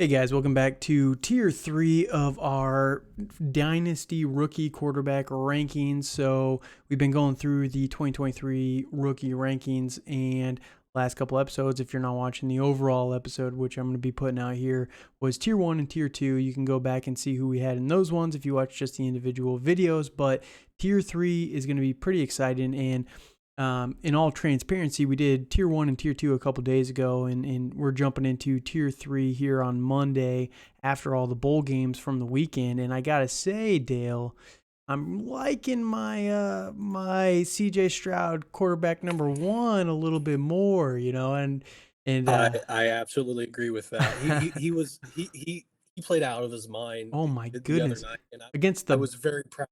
Hey guys, welcome back to Tier 3 of our Dynasty rookie quarterback rankings. So we've been going through the 2023 rookie rankings, and last couple episodes, if you're not watching the overall episode, which I'm going to be putting out here, was Tier 1 and Tier 2. You can go back and see who we had in those ones if you watch just the individual videos, but Tier 3 is going to be pretty exciting. And in all transparency, we did Tier 1 and Tier 2 a couple days ago, and we're jumping into Tier 3 here on Monday after all the bowl games from the weekend. And I got to say, Dale, I'm liking my CJ Stroud quarterback number 1 a little bit more, and I absolutely agree with that. He played out of his mind oh my the other goodness, night, and against I the was very proud.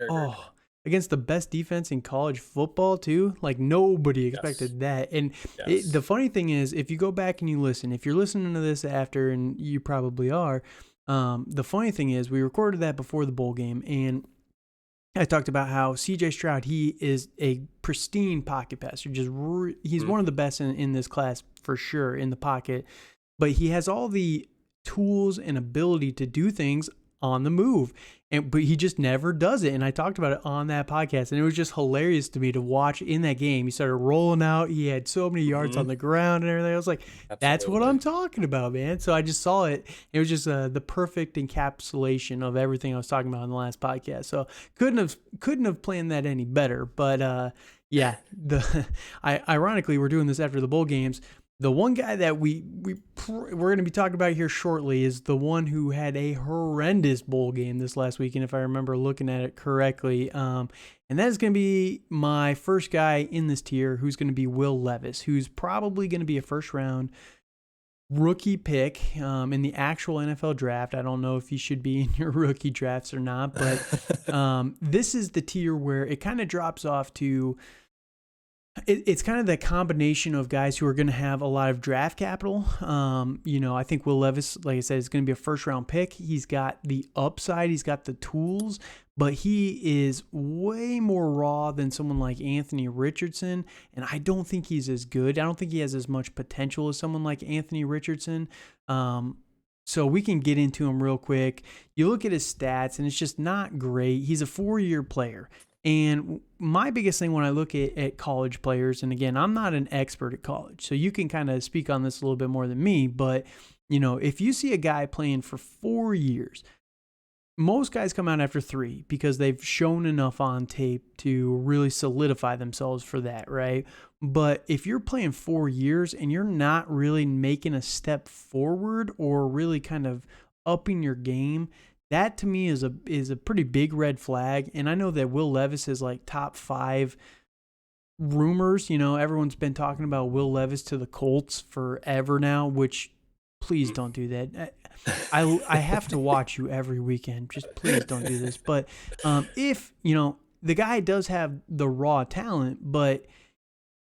Very, very proud. Oh, against the best defense in college football too. Like nobody Yes, expected that. And the yes. funny thing is, if you go back and you listen, if you're listening to this after, and you probably are, the funny thing is we recorded that before the bowl game, and I talked about how CJ Stroud, he is a pristine pocket passer. He's Mm, one of the best in this class for sure in the pocket, but he has all the tools and ability to do things on the move. But he just never does it. And I talked about it on that podcast, and it was just hilarious to me to watch in that game. He started rolling out. He had so many yards on mhm, the ground and everything. I was like, that's what I'm absolutely. talking about, man. So I just saw it. It was just the perfect encapsulation of everything I was talking about in the last podcast. So couldn't have planned that any better. But yeah, ironically, we're doing this after the bowl games. The one guy that we're going to be talking about here shortly is the one who had a horrendous bowl game this last weekend, if I remember looking at it correctly. And that is going to be my first guy in this tier, who's going to be Will Levis, who's probably going to be a first round rookie pick in the actual NFL draft. I don't know if he should be in your rookie drafts or not, but this is the tier where it kind of drops off to it's kind of the combination of guys who are going to have a lot of draft capital. I think Will Levis, like I said, is going to be a first round pick. He's got the upside, he's got the tools, but he is way more raw than someone like Anthony Richardson. And I don't think he's as good. I don't think he has as much potential as someone like Anthony Richardson. So we can get into him real quick. You look at his stats, and it's just not great. He's a 4-year player. And my biggest thing when I look at college players, and again, I'm not an expert at college, so you can kind of speak on this a little bit more than me, but if you see a guy playing for 4 years, most guys come out after 3 because they've shown enough on tape to really solidify themselves for that, right? But if you're playing 4 years and you're not really making a step forward or really kind of upping your game, that to me is a pretty big red flag. And I know that Will Levis is like top 5 rumors. Everyone's been talking about Will Levis to the Colts forever now, which please don't do that. I have to watch you every weekend. Just please don't do this. But if, the guy does have the raw talent, but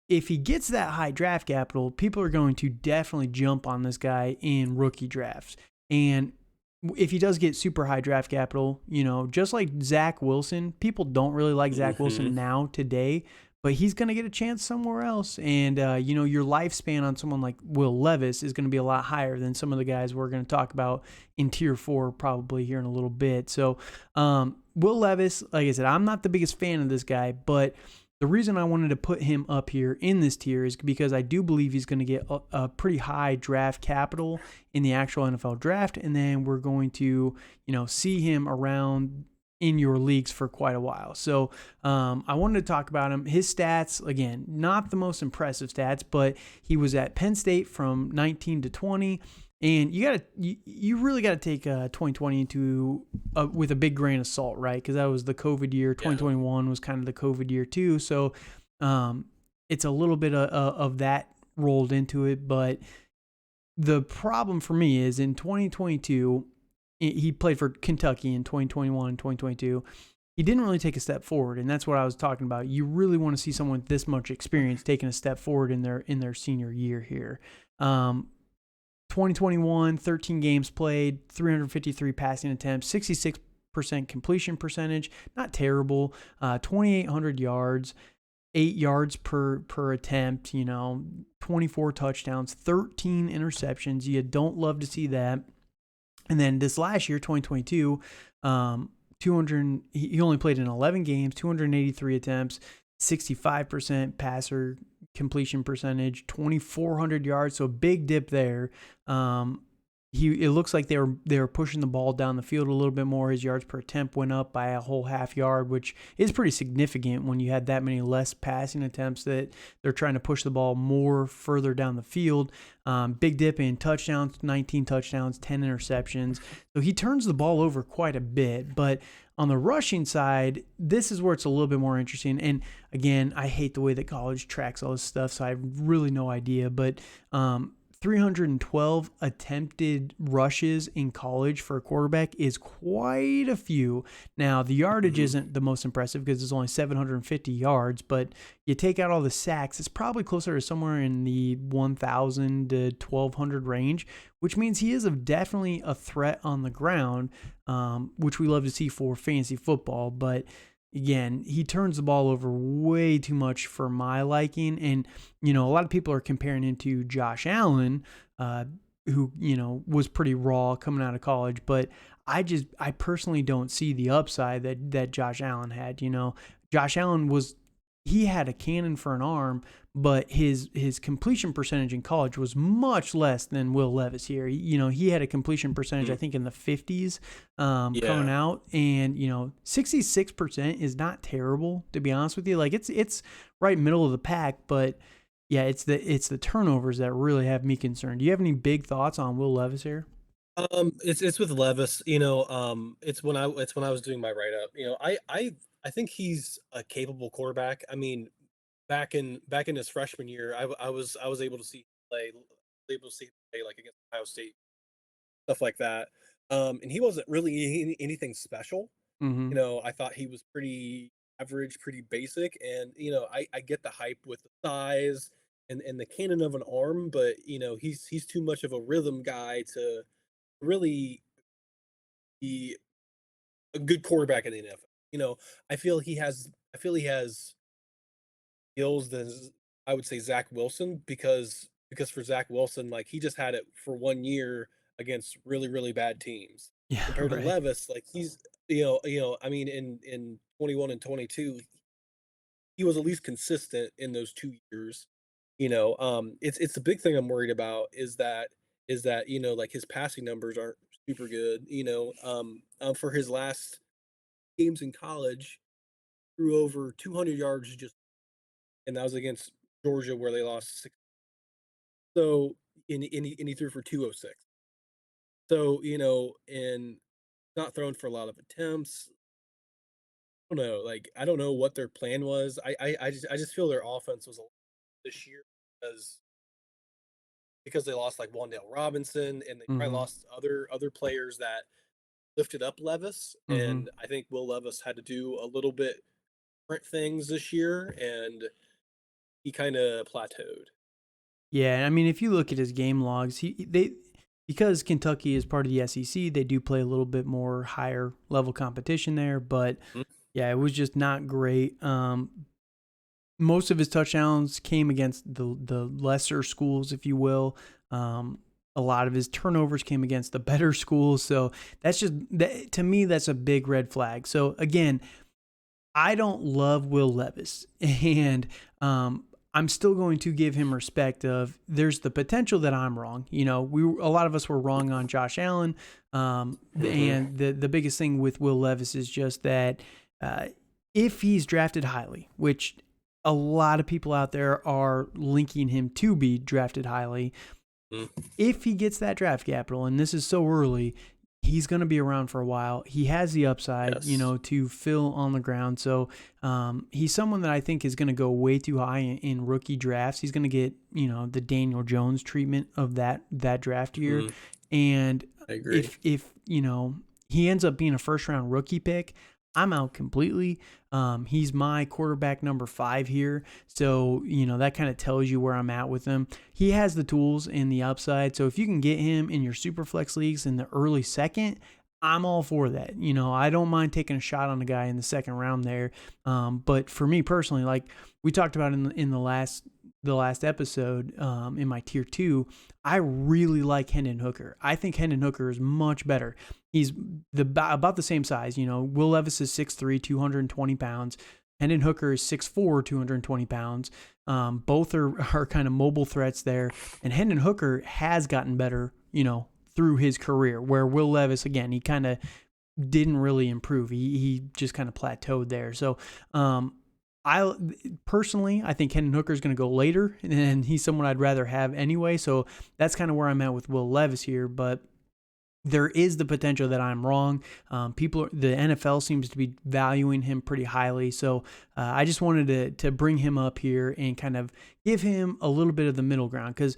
if he gets that high draft capital, people are going to definitely jump on this guy in rookie drafts. And if he does get super high draft capital, just like Zach Wilson, people don't really like Zach Wilson Mhm. now today, but he's going to get a chance somewhere else. And, your lifespan on someone like Will Levis is going to be a lot higher than some of the guys we're going to talk about in tier 4 probably here in a little bit. So, Will Levis, like I said, I'm not the biggest fan of this guy, but the reason I wanted to put him up here in this tier is because I do believe he's going to get a pretty high draft capital in the actual NFL draft, and then we're going to, see him around in your leagues for quite a while. So I wanted to talk about him. His stats, again, not the most impressive stats, but he was at Penn State from 19 to 20. And you really got to take 2020 into with a big grain of salt, right? Because that was the COVID year. Yeah. 2021 was kind of the COVID year too. So it's a little bit of that rolled into it. But the problem for me is in 2022, he played for Kentucky in 2021 and 2022. He didn't really take a step forward, and that's what I was talking about. You really want to see someone with this much experience taking a step forward in their senior year here. 2021, 13 games played, 353 passing attempts, 66% completion percentage, not terrible, 2,800 yards. 8 yards per attempt, 24 touchdowns, 13 interceptions. You don't love to see that. And then this last year, 2022, 200, he only played in 11 games, 283 attempts, 65% passer completion percentage, 2,400 yards. So a big dip there. It looks like they were pushing the ball down the field a little bit more. His yards per attempt went up by a whole half yard, which is pretty significant when you had that many less passing attempts that they're trying to push the ball more further down the field. Big dip in touchdowns, 19 touchdowns, 10 interceptions. So he turns the ball over quite a bit. But on the rushing side, this is where it's a little bit more interesting. And again, I hate the way that college tracks all this stuff, so I have really no idea. But 312 attempted rushes in college for a quarterback is quite a few. Now, the yardage isn't the most impressive because it's only 750 yards, but you take out all the sacks, it's probably closer to somewhere in the 1,000 to 1,200 range, which means he is definitely a threat on the ground, which we love to see for fantasy football. But again, he turns the ball over way too much for my liking. And, a lot of people are comparing him to Josh Allen, who, was pretty raw coming out of college. But I personally don't see the upside that Josh Allen had. Josh Allen he had a cannon for an arm, but his completion percentage in college was much less than Will Levis here. He had a completion percentage, I think, in the 50s coming out, and 66% is not terrible, to be honest with you. Like it's right middle of the pack, but yeah, it's the turnovers that really have me concerned. Do you have any big thoughts on Will Levis here? It's with Levis, it's when I was doing my write up. I think he's a capable quarterback. I mean, back in his freshman year, I was able to see him play like against Ohio State, stuff like that. And he wasn't really anything special. Mm-hmm. I thought he was pretty average, pretty basic, and I get the hype with the size and the cannon of an arm, but he's too much of a rhythm guy to really be a good quarterback in the NFL. I feel he has skills than I would say Zach Wilson, because for Zach Wilson, like, he just had it for 1 year against really, really bad teams. Yeah, Compared to right. Levis, like, he's I mean, in 21 and 22, he was at least consistent in those 2 years. It's the big thing I'm worried about is that like, his passing numbers aren't super good. For his last games in college, threw over 200 yards, and that was against Georgia, where they lost six. So, and he threw for 206. So, and not thrown for a lot of attempts. I don't know. Like, I don't know what their plan was. I just feel their offense was a this year, because they lost like Wandale Robinson, and they probably Mm-hmm. lost other players that lifted up Levis. Mm-hmm. And I think Will Levis had to do a little bit different things this year, and he kind of plateaued. Yeah, I mean, if you look at his game logs, because Kentucky is part of the SEC, they do play a little bit more higher level competition there. But Mhm. yeah, it was just not great. Most of his touchdowns came against the lesser schools, if you will. A lot of his turnovers came against the better schools. So to me, that's a big red flag. So again, I don't love Will Levis, and I'm still going to give him respect. Of there's the potential that I'm wrong. A lot of us were wrong on Josh Allen, Mhm. and the biggest thing with Will Levis is just that if he's drafted highly, which a lot of people out there are linking him to be drafted highly, Mhm. if he gets that draft capital, and this is so early, he's going to be around for a while. He has the upside, Yes. to fill on the ground. So he's someone that I think is going to go way too high in rookie drafts. He's going to get, the Daniel Jones treatment of that draft year. Mhm. And I agree. if he ends up being a first round rookie pick, I'm out completely. He's my quarterback number 5 here. So, that kind of tells you where I'm at with him. He has the tools and the upside. So if you can get him in your super flex leagues in the early second, I'm all for that. I don't mind taking a shot on a guy in the second round there. But for me personally, like we talked about in the last episode, in my tier 2, I really like Hendon Hooker. I think Hendon Hooker is much better. He's about the same size. Will Levis is 6'3", 220 pounds. Hendon Hooker is 6'4", 220 pounds. Both are kind of mobile threats there. And Hendon Hooker has gotten better, through his career, where Will Levis, again, he kind of didn't really improve. He just kind of plateaued there. So I personally, I think Hendon Hooker is going to go later, and he's someone I'd rather have anyway. So that's kind of where I'm at with Will Levis here. But there is the potential that I'm wrong. The NFL seems to be valuing him pretty highly. So I just wanted to bring him up here and kind of give him a little bit of the middle ground, because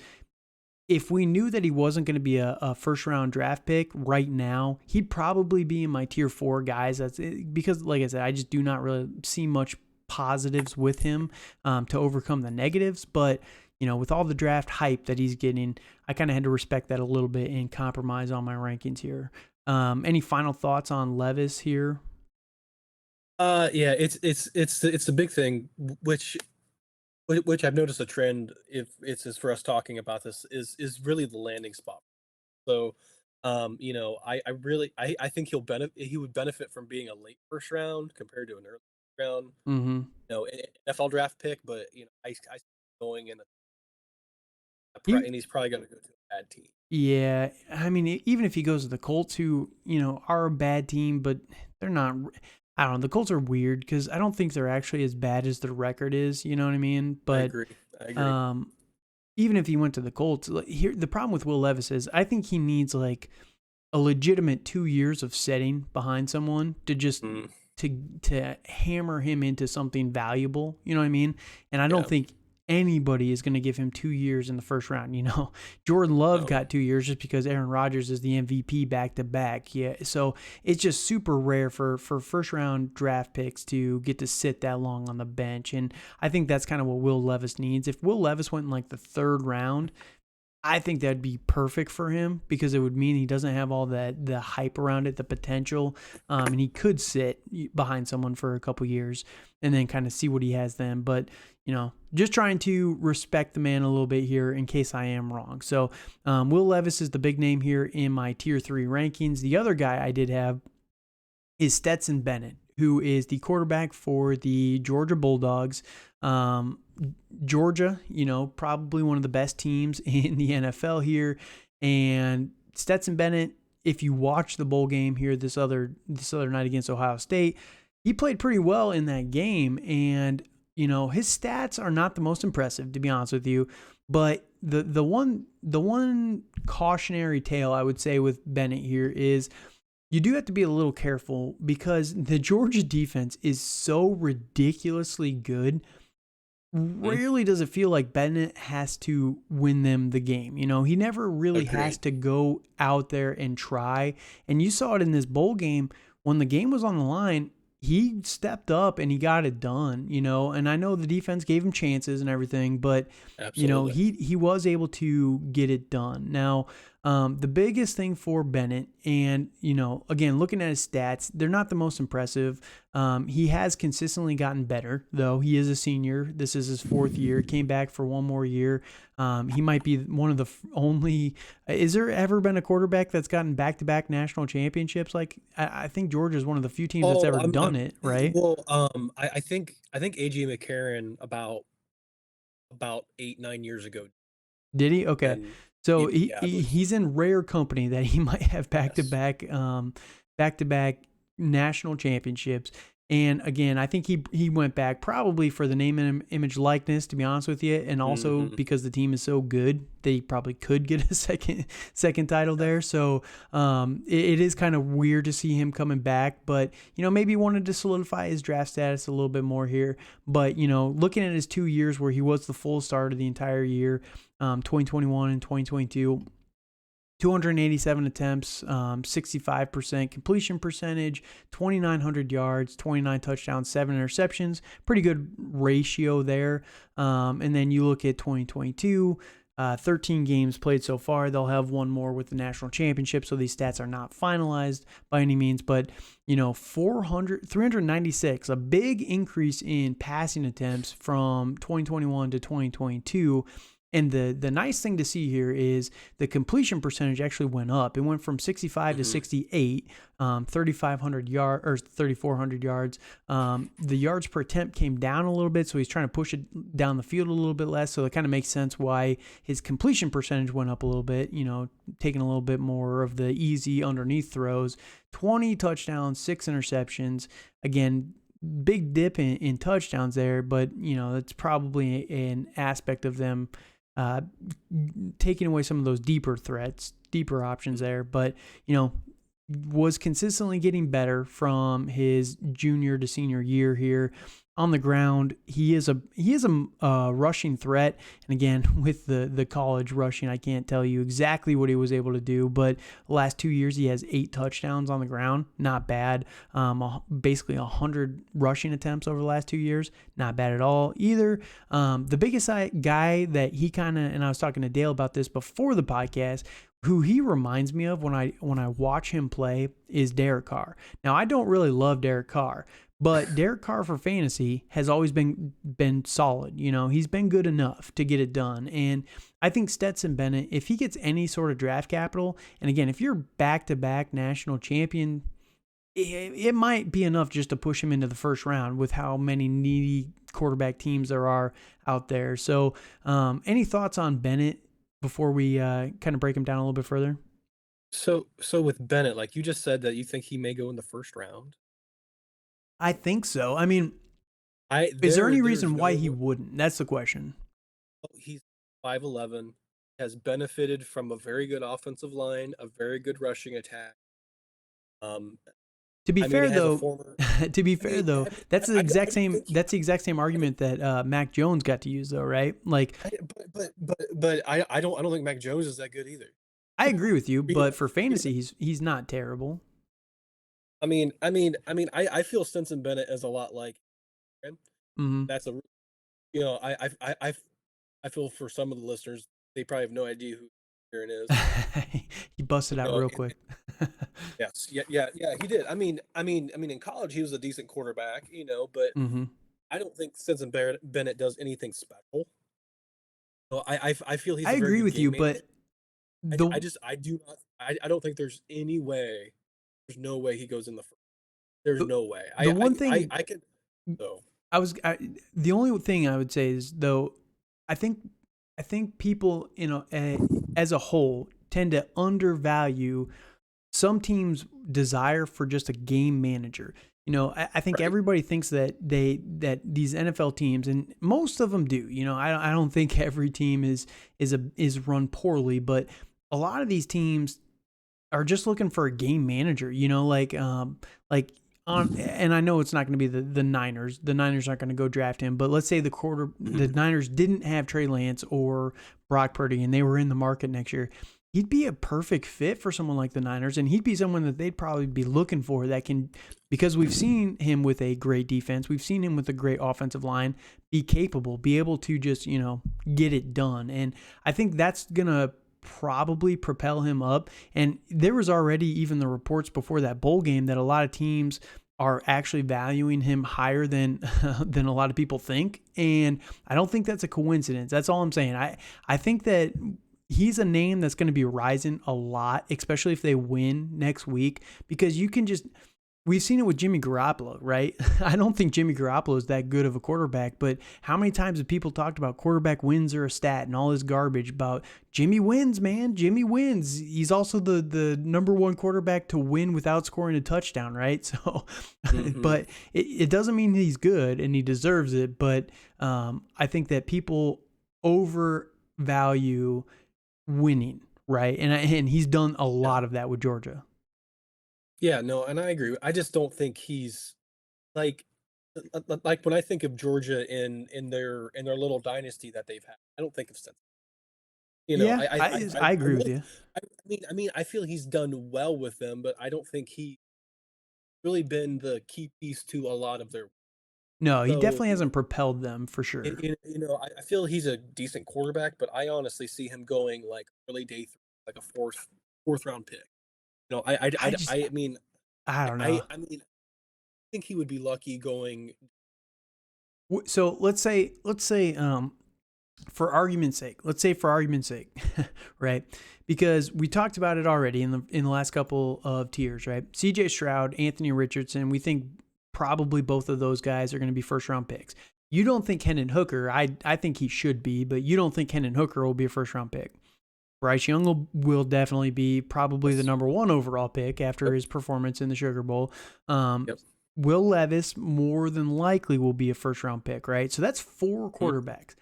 if we knew that he wasn't going to be a first-round draft pick right now, he'd probably be in my tier 4 guys. That's it, because, like I said, I just do not really see much positives with him to overcome the negatives. But, with all the draft hype that he's getting, I kind of had to respect that a little bit and compromise on my rankings here. Any final thoughts on Levis here? Yeah, it's the big thing, which I've noticed a trend, if it's just for us talking about this, is really the landing spot. So, I think he would benefit from being a late first round compared to an early round, Mm-hmm. NFL draft pick. But I see him going in He, and he's probably going to go to a bad team. yeah, I mean, even if he goes to the Colts, who are a bad team, but they're not. I don't know. The Colts are weird because I don't think they're actually as bad as their record is. You know what I mean? I But agree. I agree. um, even if he went to the Colts, here the problem with Will Levis is I think he needs like a legitimate 2 years of setting behind someone to just Mm, to hammer him into something valuable. You know what I mean? And I don't yeah. think anybody is going to give him 2 years in the first round. Jordan Love No. got 2 years just because Aaron Rodgers is the MVP back to back. Yeah, so it's just super rare for first round draft picks to get to sit that long on the bench. And I think that's kind of what Will Levis needs. If Will Levis went in like the third round, I think that'd be perfect for him because it would mean he doesn't have all the hype around it, the potential, and he could sit behind someone for a couple years and then kind of see what he has then. But just trying to respect the man a little bit here in case I am wrong. So Will Levis is the big name here in my tier 3 rankings. The other guy I did have is Stetson Bennett, who is the quarterback for the Georgia Bulldogs. Georgia, probably one of the best teams in the NFL here. And Stetson Bennett, if you watch the bowl game here this other night against Ohio State, he played pretty well in that game. And, his stats are not the most impressive, to be honest with you. But the one cautionary tale I would say with Bennett here is you do have to be a little careful because the Georgia defense is so ridiculously good. Mm, Rarely does it feel like Bennett has to win them the game. He never really has agreed. to go out there and try. And you saw it in this bowl game when the game was on the line. He stepped up and he got it done, and I know the defense gave him chances and everything, but Absolutely. he was able to get it done. Now, the biggest thing for Bennett, and again, looking at his stats, they're not the most impressive. He has consistently gotten better, though. He is a senior. This is his 4th year. Came back for one more year. He might be one of the only. Is there ever been a quarterback that's gotten back-to-back national championships? Like I think Georgia is one of the few teams that's Oh, ever done it, right? well, I think AJ McCarron about 8-9 years ago, Did he? Okay. and So yeah, I believe. he's in rare company that he might have Yes. back to back national championships. And again, I think he went back probably for the name and image likeness, to be honest with you, and also Mhm. because the team is so good, they probably could get a second title Yeah. there. So it is kind of weird to see him coming back, but maybe he wanted to solidify his draft status a little bit more here. But looking at his 2 years where he was the full starter the entire year, 2021 and 2022. 287 attempts, 65% completion percentage, 2,900 yards, 29 touchdowns, 7 interceptions. Pretty good ratio there. And then you look at 2022, 13 games played so far. They'll have one more with the national championship, so these stats are not finalized by any means. But 396, a big increase in passing attempts from 2021 to 2022. And the nice thing to see here is the completion percentage actually went up. It went from 65 to 68, 3,500 yards or 3,400 yards. The yards per attempt came down a little bit, so he's trying to push it down the field a little bit less. So it kind of makes sense why his completion percentage went up a little bit. Taking a little bit more of the easy underneath throws. 20 touchdowns, 6 interceptions. Again, big dip in touchdowns there, but that's probably an aspect of them taking away some of those deeper threats, deeper options there. But, was consistently getting better from his junior to senior year here. On the ground, he is a rushing threat. And again, with the college rushing, I can't tell you exactly what he was able to do, but the last 2 years he has 8 touchdowns on the ground. Not bad. Basically 100 rushing attempts over the last 2 years. Not bad at all either. The biggest guy that he and I was talking to Dale about this before the podcast, who he reminds me of when I watch him play is Derek Carr. Now, I don't really love Derek Carr, but Derek Carr for fantasy has always been solid. He's been good enough to get it done. And I think Stetson Bennett, if he gets any sort of draft capital, and again, if you're back-to-back national champion, it might be enough just to push him into the first round with how many needy quarterback teams there are out there. So any thoughts on Bennett before we kind of break him down a little bit further? So with Bennett, like you just said that you think he may go in the first round. I think so. I mean, I is there any there's reason why no he wouldn't? That's the question. he's 5'11", has benefited from a very good offensive line, a very good rushing attack. Um, To be I mean, fair as a though, former, that's the exact I don't same. think That's the exact same argument that Mac Jones got to use, though, right? Like, I don't think Mac Jones is that good either. I agree with you, You know, but for you know, fantasy, he's not terrible. I feel Stetson Bennett is a lot like him. Hmm. That's a I feel for some of the listeners, they probably have no idea who Aaron is. He busted You out know, real quick. yes, yeah, he did. In college he was a decent quarterback, but Hmm. I don't think Stetson Bennett does anything special. So I feel he's I a very agree good with you, game manager. but the I do not I don't think there's no way he goes in the first. There's no way. the one thing I could so the only thing I would say is though, I think people as a whole tend to undervalue some teams' desire for just a game manager. I think right. everybody thinks that these NFL teams, and most of them do. I don't think every team is run poorly, but a lot of these teams are just looking for a game manager. Like on, and I know it's not going to be the Niners. The Niners aren't going to go draft him, but let's say the Niners didn't have Trey Lance or Brock Purdy, and they were in the market next year. He'd be a perfect fit for someone like the Niners, and he'd be someone that they'd probably be looking for that can, because we've seen him with a great defense, we've seen him with a great offensive line, be capable, be able to just get it done, and I think that's gonna probably propel him up. And there was already even the reports before that bowl game that a lot of teams are actually valuing him higher than than a lot of people think, and I don't think that's a coincidence. That's all I'm saying. I think that he's a name that's going to be rising a lot, especially if they win next week, because you can just, we've seen it with Jimmy Garoppolo, right? I don't think Jimmy Garoppolo is that good of a quarterback, but how many times have people talked about quarterback wins are a stat and all this garbage about Jimmy wins, man? Jimmy wins. He's also the number one quarterback to win without scoring a touchdown, right? So, Mm-hmm. but it doesn't mean he's good and he deserves it, but I think that people overvalue winning, right? And he's done a Yeah. lot of that with Georgia. Yeah, no, and I agree. I just don't think he's like like when I think of Georgia in their little dynasty that they've had. I don't think of Stetson. Yeah, I I agree with really you. I feel he's done well with them, but I don't think he really been the key piece to a lot of their. No, he So, definitely hasn't propelled them for it, sure. I feel he's a decent quarterback, but I honestly see him going like early day three, like a fourth round pick. I just I mean, I don't know. I mean, I think he would be lucky going. So let's say for argument's sake, right? Because we talked about it already in the last couple of tiers, right? C.J. Stroud, Anthony Richardson. We think probably both of those guys are going to be first round picks. You don't think Hendon Hooker? I think he should be, but you don't think Hendon Hooker will be a first round pick. Bryce Young will definitely be probably the Yes. number one overall pick after Yep. his performance in the Sugar Bowl. Um, Yep. Will Levis more than likely will be a first round pick, right? So that's four Mhm. quarterbacks.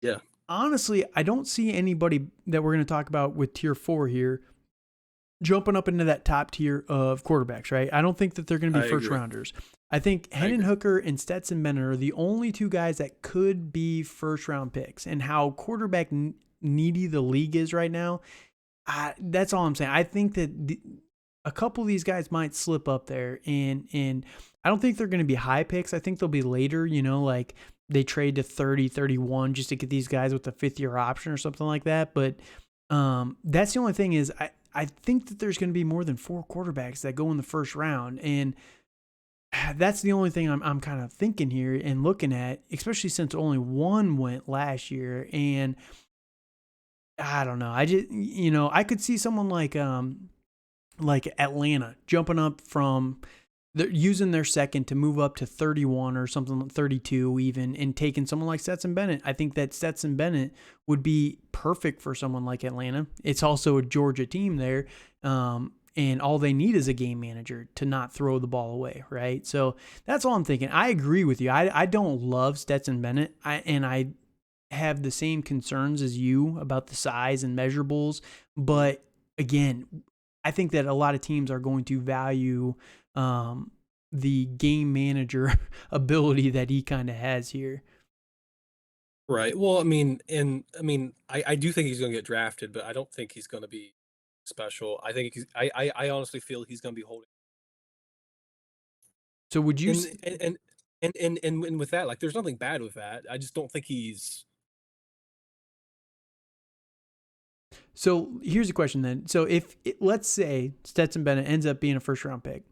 Yeah. Honestly, I don't see anybody that we're going to talk about with tier 4 here jumping up into that top tier of quarterbacks, right? I don't think that they're going to be I first agree. rounders. I think I Hendon agree. Hooker and Stetson Bennett are the only two guys that could be first round picks. And how quarterback needy the league is right now, that's all I'm saying. I think that a couple of these guys might slip up there, and I don't think they're going to be high picks. I think they'll be later, like they trade to 30, 31 just to get these guys with a fifth year option or something like that. But that's the only thing is I think that there's going to be more than four quarterbacks that go in the first round. And that's the only thing I'm kind of thinking here and looking at, especially since only one went last year. And I don't know. I just, I could see someone like Atlanta jumping up from they're using their second to move up to 31 or something, 32 even, and taking someone like Stetson Bennett. I think that Stetson Bennett would be perfect for someone like Atlanta. It's also a Georgia team there, and all they need is a game manager to not throw the ball away, right? So that's all I'm thinking. I agree with you. I don't love Stetson Bennett, and I have the same concerns as you about the size and measurables, Mhm. but again, I think that a lot of teams are going to value the game manager ability that he kind of has here. Right. Well, I do think he's going to get drafted, but I don't think he's going to be special. I think I honestly feel he's going to be holding. So would you? And with that, like, there's nothing bad with that. I just don't think he's. So here's a question then. So let's say Stetson Bennett ends up being a first round pick,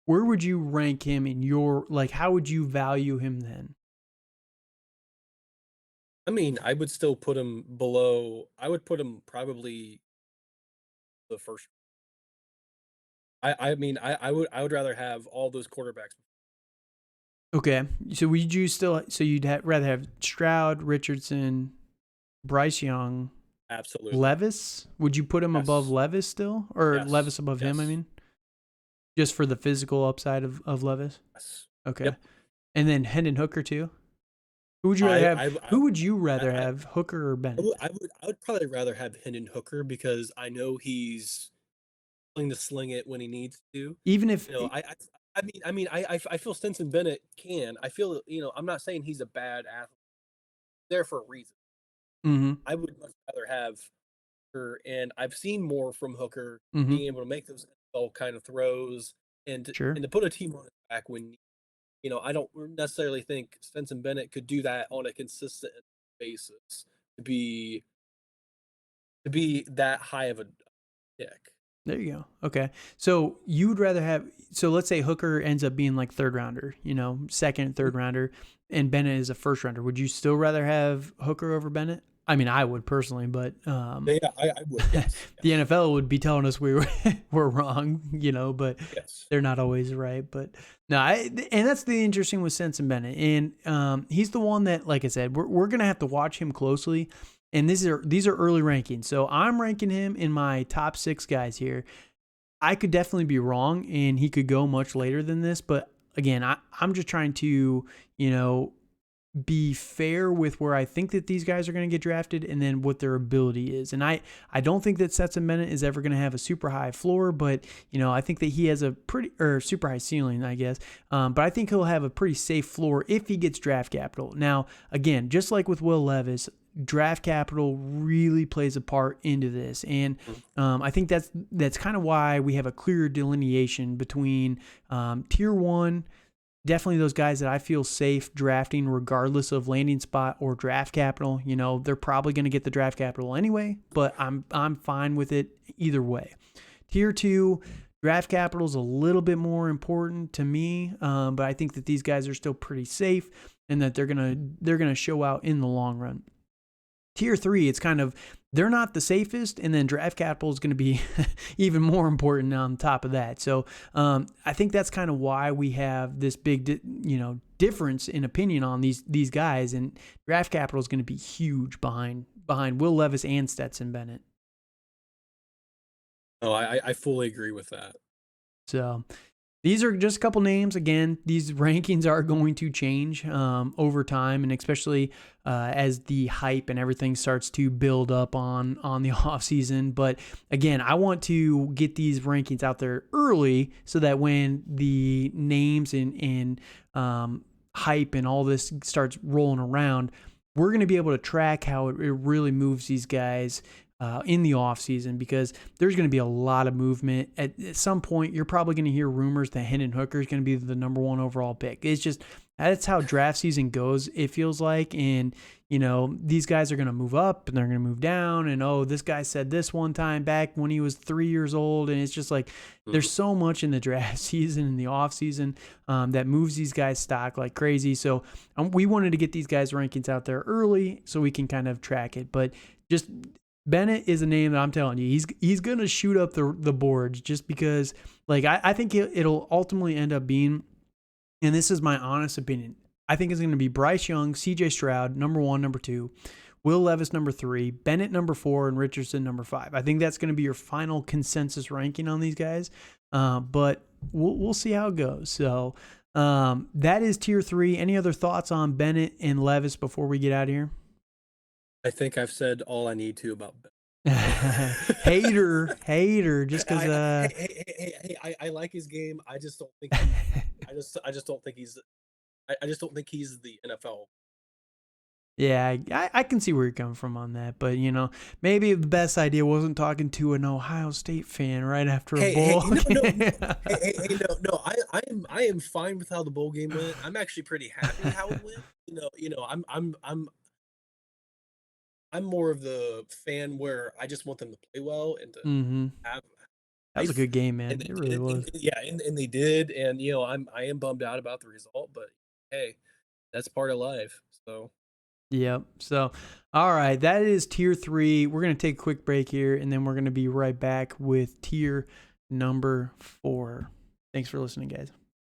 where would you rank him in your like? How would you value him then? I mean, I would still put him below. I would put him probably the first. I would rather have all those quarterbacks. Okay, so would you still? So rather have Stroud, Richardson, Bryce Young, Absolutely. Levis? Would you put him above Yes. Levis still, or Yes. Levis above him? I Yes. mean, just for the physical upside of Levis. Yes. Okay, Yep. and then Hendon Hooker too. Who would you rather have? I Who would you rather I have, Hooker or Bennett? I would probably rather have Hendon Hooker because I know he's willing to sling it when he needs to. Even if, You know, I feel Stinson Bennett can. I feel, I'm not saying he's a bad athlete. There for a reason. mm-hmm, I would much rather have Hooker, and I've seen more from Hooker mm-hmm, being able to make those all kind of throws sure. and to put a team on his back when I don't necessarily think Stinson Bennett could do that on a consistent basis to be to be that high of a pick. There you go. Okay. So you'd rather have, so let's say Hooker ends up being like third rounder, second, third rounder, and Bennett is a first rounder. Would you still rather have Hooker over Bennett? I mean, I would personally, but Yeah, I would. Yes. the Yes. NFL would be telling us we were we're wrong, but Yes. they're not always right. But no, and that's the interesting with Sense and Bennett, and he's the one that, like I said, we're gonna have to watch him closely. And these are early rankings, so I'm ranking him in my top 6 guys here. I could definitely be wrong, and he could go much later than this. But again, I'm just trying to, you know, be fair with where I think that these guys are going to get drafted and then what their ability is. And I don't think that Stetson Bennett is ever going to have a super high floor, but, I think that he has a pretty, or super high ceiling, I guess. But I think he'll have a pretty safe floor if he gets draft capital. Now, again, just like with Will Levis, draft capital really plays a part into this. And Mhm. I think that's kind of why we have a clear delineation between tier 1 definitely those guys that I feel safe drafting regardless of landing spot or draft capital. You know, they're probably going to get the draft capital anyway, but I'm fine with it either way. Tier 2, draft capital is a little bit more important to me, but I think that these guys are still pretty safe and that they're gonna show out in the long run. Tier 3, it's kind of, they're not the safest, and then draft capital is going to be even more important on top of that. So I think that's kind of why we have this big, difference in opinion on these guys, and draft capital is going to be huge behind Will Levis and Stetson Bennett. Oh, I fully agree with that. So these are just a couple names. Again, these rankings are going to change over time, and especially as the hype and everything starts to build up on the off season. But again, I want to get these rankings out there early so that when the names and hype and all this starts rolling around, we're going to be able to track how it really moves these guys in the offseason, because there's going to be a lot of movement. At some point, you're probably going to hear rumors that Hendon Hooker is going to be the number 1 overall pick. It's just, that's how draft season goes, it feels like. And, these guys are going to move up and they're going to move down. And, oh, this guy said this one time back when he was 3 years old. And it's just like, there's so much in the draft season and the offseason that moves these guys' stock like crazy. So we wanted to get these guys' rankings out there early so we can kind of track it. But just, Bennett is a name that I'm telling you, he's going to shoot up the boards, just because, like, I think it'll ultimately end up being, and this is my honest opinion, I think it's going to be Bryce Young, CJ Stroud, number 1, number 2, Will Levis, number 3, Bennett, number 4, and Richardson, number 5. I think that's going to be your final consensus ranking on these guys, but we'll see how it goes. So that is tier 3. Any other thoughts on Bennett and Levis before we get out of here? I think I've said all I need to about Ben. hater, just because. I like his game. I just don't think. I just don't think he's. I just don't think he's the NFL. Yeah, I can see where you're coming from on that, but maybe the best idea wasn't talking to an Ohio State fan right after a bowl. No. I am fine with how the bowl game went. I'm actually pretty happy how it went. I'm more of the fan where I just want them to play well and to have. That was a good game, man. And It really was. And they did, and I am bummed out about the result, but hey, that's part of life. So. Yep. So, all right, that is tier 3. We're gonna take a quick break here, and then we're gonna be right back with tier number 4. Thanks for listening, guys.